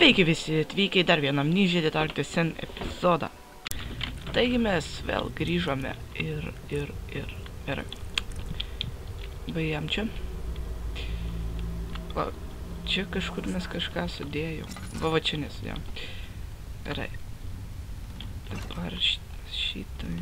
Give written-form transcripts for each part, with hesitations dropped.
Sveiki visi atvykę į dar vieną Ninja Detective Sen epizodą. Taigi mes vėl grįžome ir baigiam čia. Va, čia kažkur mes kažką sudėjom. Va čia nesudėjom. Gerai. Dabar šitai.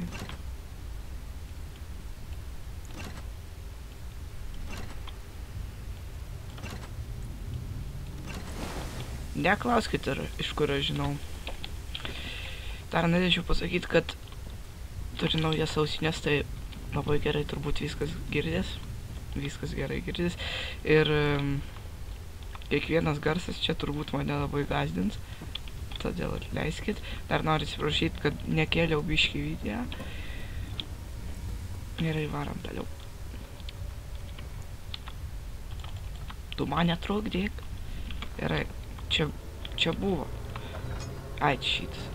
Neklauskit, iš kur aš žinau. Dar norėčiau pasakyti, kad turiu naujas ausinės, tai labai gerai turbūt viskas girdės. Viskas gerai girdės. Ir kiekvienas garsas čia turbūt mane labai gazdins. Todėl atleiskit. Dar noriu atsiprašyti, kad nekėliau biškį video. Gerai, varom toliau. Tu mane trukdyk. Gerai. Čia buvo. Ai, šitas.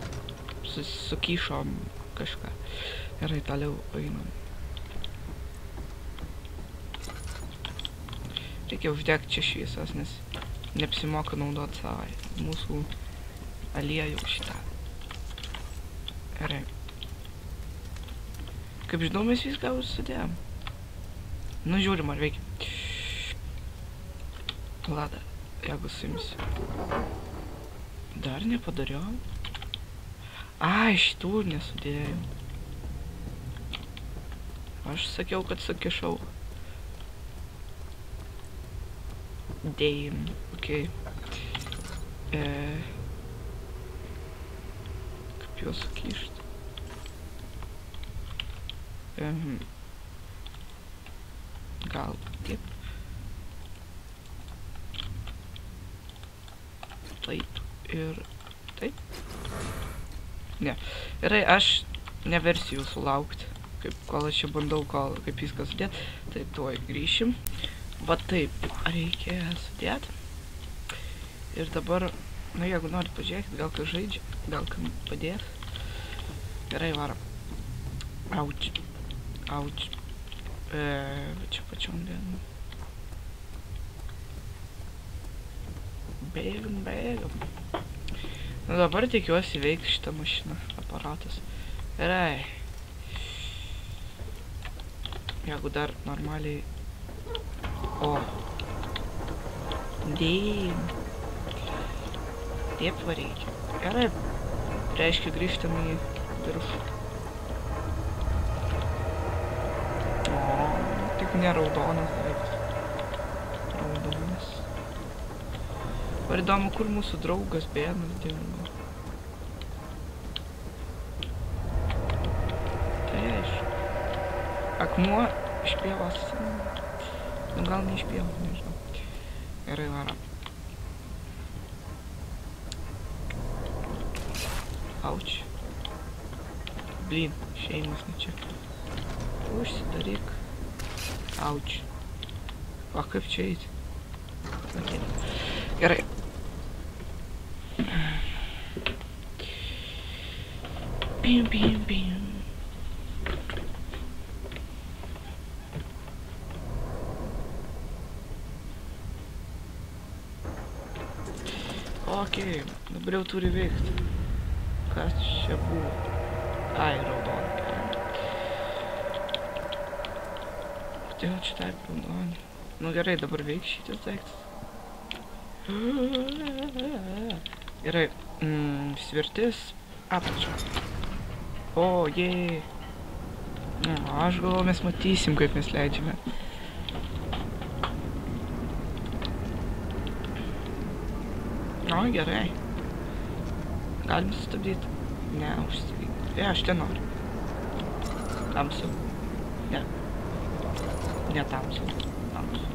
Sukišom kažką. Gerai, toliau einam. Reikia uždegti čia šviesas, nes neapsimoka naudoti savai. Mūsų aliejų šitą. Gerai. Kaip žinau, mes viską užsidėjom. Nu, žiūrim, ar veikia. Lada. Jeigu suimsiu. Dar nepadariau. Ai, šitų nesudėjau. Aš sakiau, kad sukišau. Damn. Okay. Kaip juos sukišti? Gal taip. Taip ir taip. Ne. Gerai, aš neversiu jūsų laukti. Kol aš čia bandau, kaip viską sudėt. Tai tuoj grįšim. Va taip reikia sudėt. Ir dabar, nu jeigu nori pažiūrėti, gal kas žaidžia, gal kam padėt. Gerai, varom. Auč. Auč. Čia pačiom vienu. Bėgam. Nu dabar tikiuosi veiks šitą mašiną, aparatas. Gerai. Jeigu dar normaliai... O. Damn. Taip va reikia. Gerai. Reiškia grįžtam į viršų. O, tik ne raudonas daiktas. Raudonas. Ar įdomu, kur mūsų draugas Benas dingo. Tai aišku. Akmuo iš pievos. Nu gal ne iš pievos, nežinau. Gerai, varom. Auč. Blin, šeimas ne čia. Užsidaryk. Auč. O, kaip čia eiti? Gerai. Bim. Okei, dabar jau turi veikti. Kas čia buvo? Ai, raudonė. Kodėl čia taip raudonė? Nu gerai, dabar veiks šitas daiktas. Gerai, svirtis apačia. O, jei. Aš galvoju, mes matysim, kaip mes leidžiame. O, gerai. Galim sustabdyti. Ne, užstabdyti. Aš ten noriu. Tamsu. Ne. Ne tamsu. Tamsu.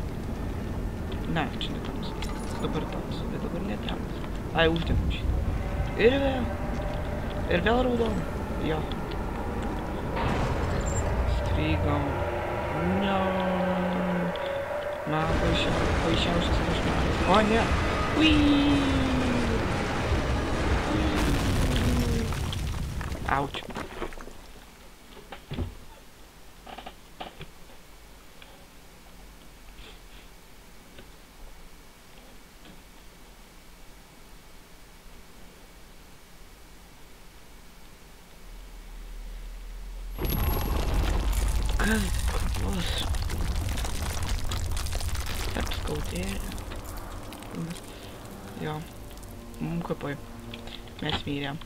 Ne, čia ne tamsu. Dabar tamsu, bet dabar ne tamsu. Ai, uždėm šitą. Ir vėl. Ir vėl raudonu. Jo. Strygom. No. Man baisiausias košmaras. O, ne. Uiii. Auč. Kas bus? Apskaudėlė. Jo. Kapai. Mes myrėm.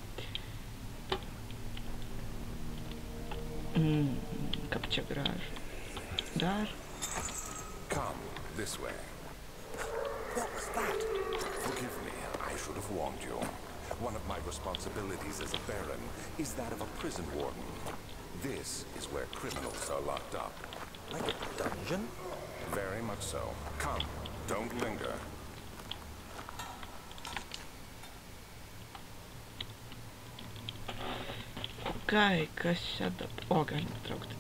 Kaip čia gražu. Dar. Come this way. What was that? Forgive me, I should have warned you. One of my responsibilities as a baron is that of a prison warden. This is where criminals are locked up. Like a dungeon? Very much so. Come, don't linger. Okei, kas čia dabar? O, galim traukti.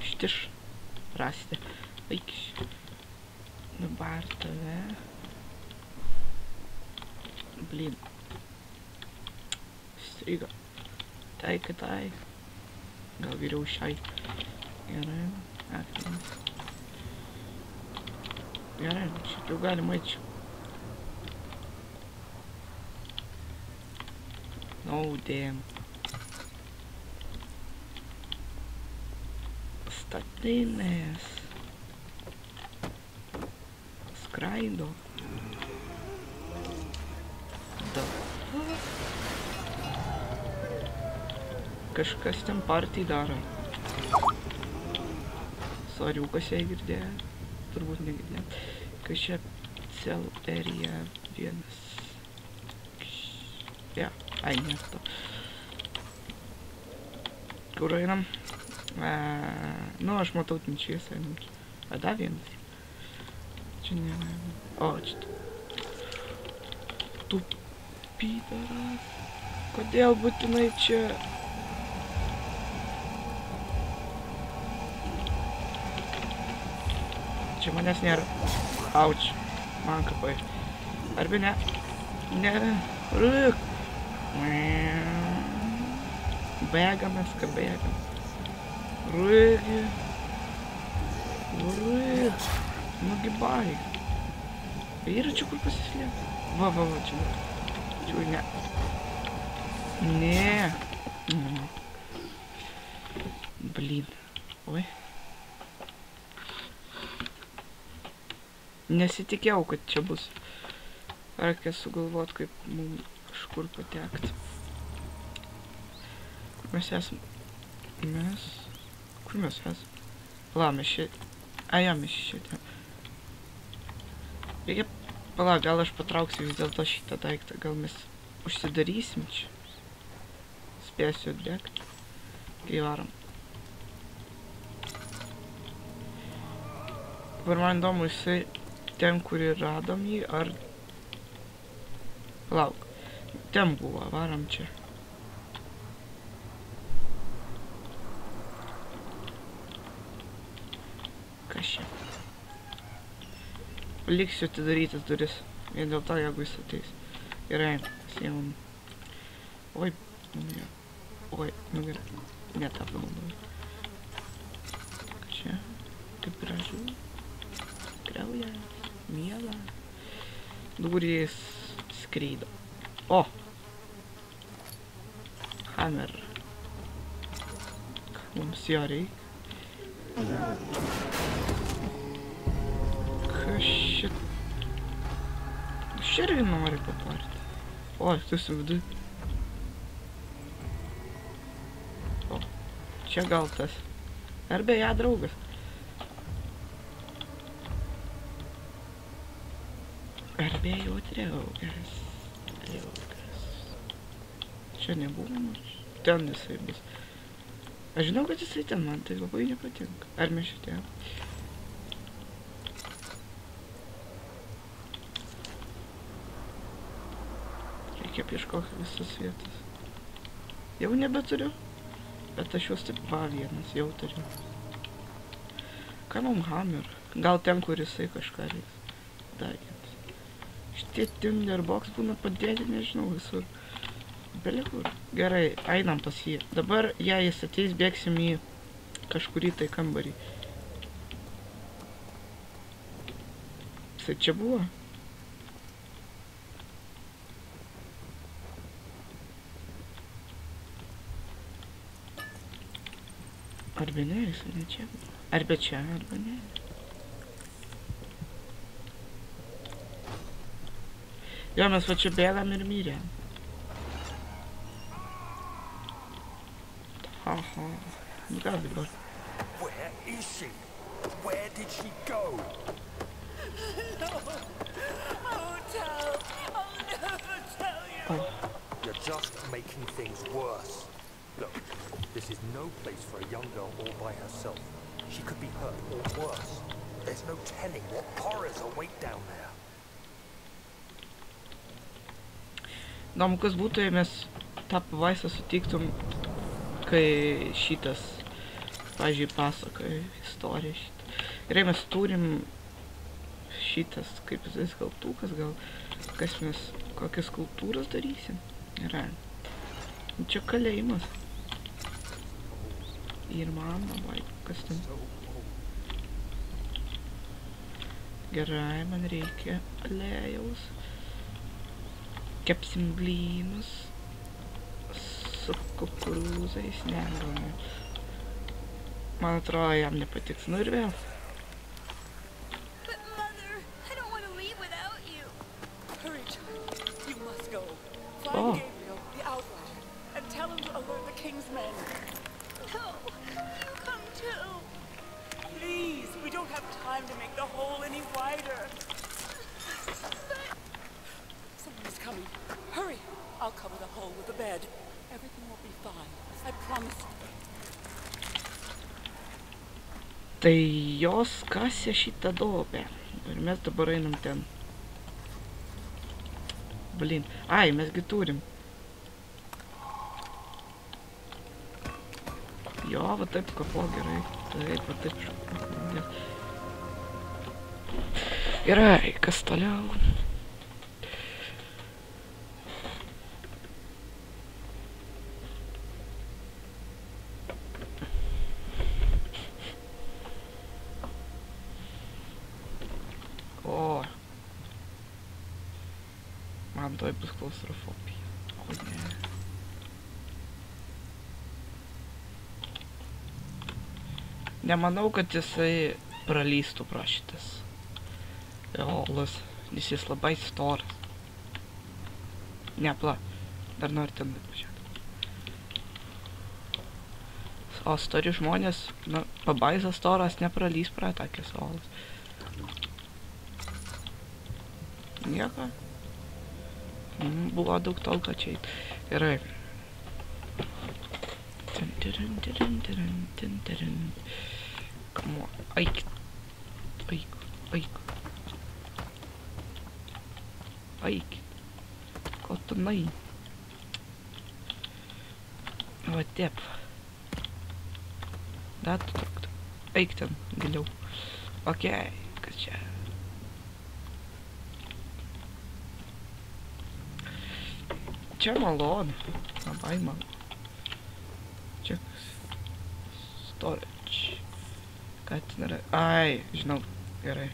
Štiš. Rasti. Vaikš. Dabar tave. Blin. Striga. Tai kitai. Gal geriau šiai. Gerai. Aktinis. Gerai, šitų galima eičiau. Oh, damn. Statinės. Skraido. Kažkas ten partį daro. Svariukas jei girdėjo. Turbūt negirdėjo. Kas čia cel area 1. Ja. Ai, ne to. Kur einam? Nu, aš matau ten šviesą einam. A, da vienas. Čia ne... O, čia... Tu pydaras. Kodėl būtinai čia... Čia manęs nėra. Auč. Man kapai. Arba ne? Ne. Rūk. Bėgam mes, kad bėgam. Rūgi. Rūgi. Nugi baig. Yra čia kur pasislėpti. Va, čia. Čia ne. Ne. Blin. Oi. Nesitikėjau, kad čia bus. Reikia sugalvot, kaip mums kažkur patekti. Mes esam. Mes... Kur mes esam? Pala, mes šiandien. A, ja, mes šiandien. Reikia... Pala, gal aš patrauksiu vis dėlto šitą daiktą. Gal mes užsidarysim čia. Spėsiu atbėgti. Kai varom. Dabar man įdomu, jisai ten, kur ir radom jį, ar... Lauk. Ten buvo, varom čia. Kas čia? Liksiu atidarytas duris. Vien dėl to, jeigu jis ateis. Gerai, pasiėmam. Oi, ne. Oi, nu gerai. Ne tą panaudoju. Čia. Kaip gražu. Kraujas. Miela. Durys skrydo. O! Hammer. Mums jo reikia. Kas šit... Aš irgi nori paparti. O, tu esi viduj. O, čia gal tas. Ar beje draugas. Ar beje draugas. Čia nebuvo nors. Ten jisai bus. Aš žinau, kad jisai ten, man tai labai nepatinka. Ar mes šitie? Reikia ieškoti visas vietas. Jau nebeturiu. Bet aš juos taip va vienas jau turiu. Ką mums hammer? Gal ten, kur jisai kažką reiks. Dar vienas. Šitie tinderbox būna padėti, nežinau, visur. Belikur. Gerai, einam pas jį. Dabar, jei jis ateis, bėgsim į kažkurį tai kambarį. Jisai čia buvo? Arba ne, jisai ne čia. Arba čia, arba ne. Jo, mes va čia bėgam ir myrėm. Aha. Gal dabar. Where is she? Where did she go? No. I'll tell. I'll never tell you. Oh. You're just making things worse. Look, this is no place for a young girl all by herself. She could be hurt or worse. There's no telling what horrors await down there. Įdomu, kas būtų, jei mes tą pavaisą sutiktum, kai šitas, pavyzdžiui, pasakoja istoriją šitą. Gerai, mes turim šitas, kaip jis skulptūras, gal kas mes, kokias skulptūras darysim. Gerai. Čia kalėjimas. Ir man, vai, kas ten. Gerai, man reikia aliejaus. Kepsim blynus su kukurūzais, ne, gal ne. Man atrodo, jam nepatiks. Nu ir vėl. But Mother, I don't want to leave without you. Hurry, child. You must go. Find Oh. Gabriel, the Outrider, and tell him to alert the King's men. No, you come too. Please, we don't have time to make the hole any wider. Someone is coming. Hurry! I'll cover the hole with a bed. Everything will be fine. I promise you. Tai jos kasė šitą duobę. Ir mes dabar einam ten. Blin. Ai, mesgi turim. Jo, va taip kapo gerai. Taip, va taip šapo. Gerai, kas toliau? O. Man tuoj bus klaustrofobija. O ne. Nemanau, kad jisai pralystų pro šitas olas, nes jis labai storas. Ne, pla. Dar noriu ten važiuoti. O stori žmonės, na, pabaisa storas nepralys pro tokias olas. Nieko. Buvo daug tolko čia eit. Gerai. Come on. Eik. Eik. Eik. Eik. Ko tu nai? Va taip. Dar tu truktų. Eik ten giliau. Okei. Kas čia? Čia malonu. Labai malonu. Čia storage. Ką ten yra? Ai, žinau. Gerai.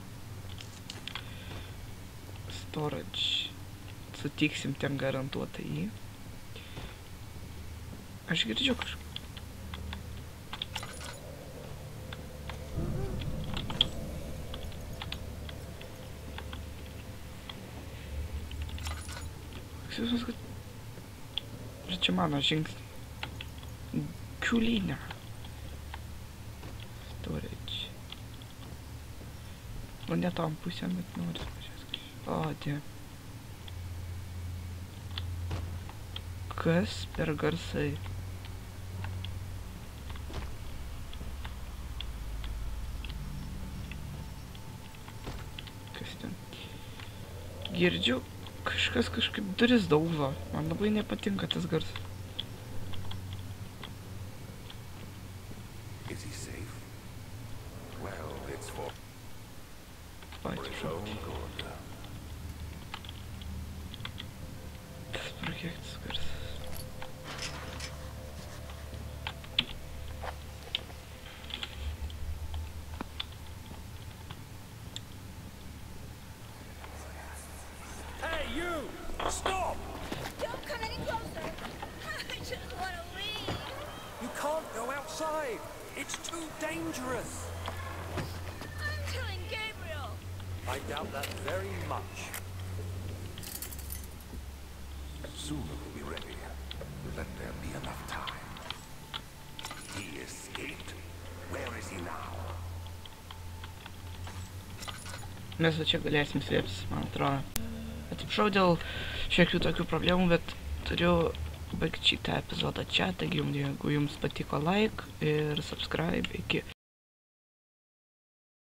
Storage. Sutiksim ten garantuotai jį. Aš girdžiu kažką. Jausmas, kad čia mano žingsnį. Kiulinė. Storage. Nu, ne tom pusėm, bet noriu pažiūrėti. O, tie. Kas per garsai? Kas ten? Girdžiu. Kažkas kažkaip duris daužo. Man labai nepatinka tas garsas. Is he safe? Well, it's for Oi, his atsiprašau. own good. Tas prakeiktas garsas. Hey, you! Stop! Don't come any closer. I just want to leave. You can't go outside. It's too dangerous. I'm killing Gabriel. I doubt that very much. Soon it will be ready. Let there be enough time. He escaped? Where is he now? Mes va čia galėsim slėptis, man atrodo. Atsiprašau dėl šiokių tokių problemų, bet turiu baigti šitą epizodą čia. Taigi, jeigu jums patiko, like ir subscribe. Iki.